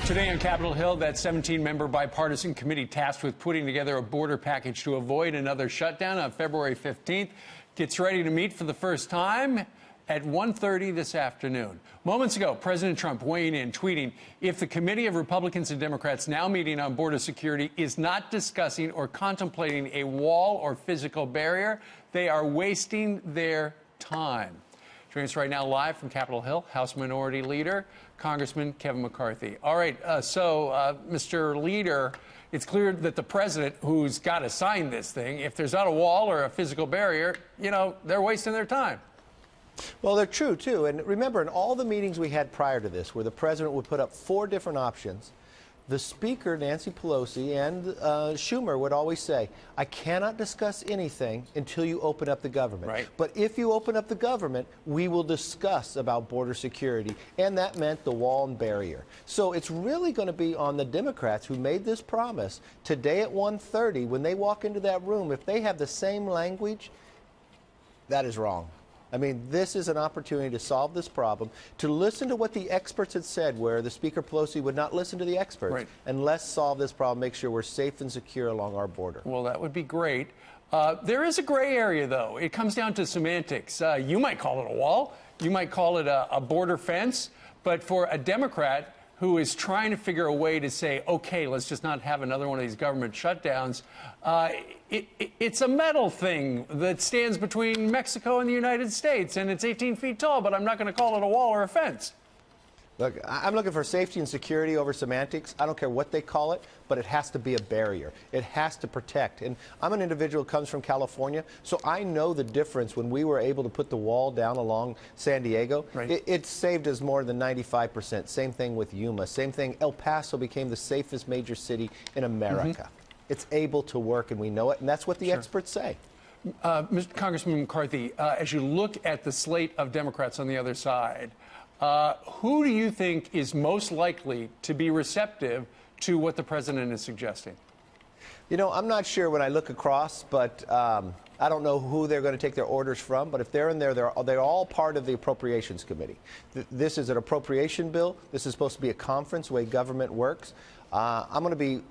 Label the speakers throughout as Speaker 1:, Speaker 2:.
Speaker 1: Today on Capitol Hill, that 17-member bipartisan committee tasked with putting together a border package to avoid another shutdown on February 15th gets ready to meet for the first time at 1:30 this afternoon. Moments ago, President Trump weighing in, tweeting, if the committee of Republicans and Democrats now meeting on border security is not discussing or contemplating a wall or physical barrier, they are wasting their time. Joining us right now live from Capitol Hill, House Minority Leader, Congressman Kevin McCarthy. All right, Mr. Leader, it's clear that the president, who's got to sign this thing, if there's not a wall or a physical barrier, you know, they're wasting their time.
Speaker 2: Well, they're true, too. And remember, in all the meetings we had prior to this, where the president would put up 4 different options, the Speaker, Nancy Pelosi, and Schumer would always say, I cannot discuss anything until you open up the government.
Speaker 1: Right.
Speaker 2: But if you open up the government, we will discuss about border security. And that meant the wall and barrier. So it's really going to be on the Democrats who made this promise today at 1:30. When they walk into that room, if they have the same language, that is wrong. I mean, this is an opportunity to solve this problem, to listen to what the experts had said, where the Speaker Pelosi would not listen to the experts. Right. And let's solve this problem, make sure we're safe and secure along our border.
Speaker 1: Well, that would be great. There is a gray area, though. It comes down to semantics. You might call it a wall. You might call it a border fence. But for a Democrat who is trying to figure a way to say, OK, let's just not have another one of these government shutdowns, it's a metal thing that stands between Mexico and the United States, and it's 18 feet tall, but I'm not going to call it a wall or a fence.
Speaker 2: Look, I'm looking for safety and security over semantics. I don't care what they call it, but it has to be a barrier. It has to protect. And I'm an individual who comes from California, so I know the difference when we were able to put the wall down along San Diego. Right. It saved us more than 95%. Same thing with Yuma. Same thing. El Paso became the safest major city in America. Mm-hmm. It's able to work, and we know it, and that's what the experts say.
Speaker 1: Mr. Congressman McCarthy, as you look at the slate of Democrats on the other side, who do you think is most likely to be receptive to what the president is suggesting?
Speaker 2: You know, I'm not sure when I look across, but I don't know who they're going to take their orders from. But if they're in there, they're all part of the Appropriations Committee. This is an appropriation bill. This is supposed to be a conference, the way government works. I'm going to be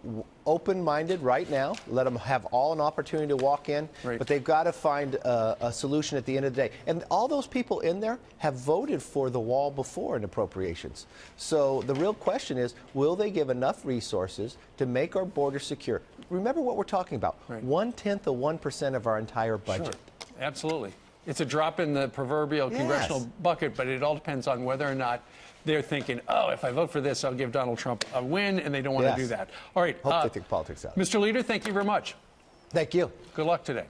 Speaker 2: open-minded right now. Let them have all an opportunity to walk in. Right. But they've got to find a solution at the end of the day. And all those people in there have voted for the wall before in appropriations. So the real question is, will they give enough resources to make our border secure? Remember what we're talking about. Right. 1/10 of our entire budget.
Speaker 1: Sure. Absolutely. It's a drop in the proverbial congressional bucket, but it all depends on whether or not they're thinking, oh, if I vote for this, I'll give Donald Trump a win, and they don't want to do that. All right.
Speaker 2: Hope they take politics out.
Speaker 1: Mr. Leader, thank you very much.
Speaker 2: Thank you.
Speaker 1: Good luck today.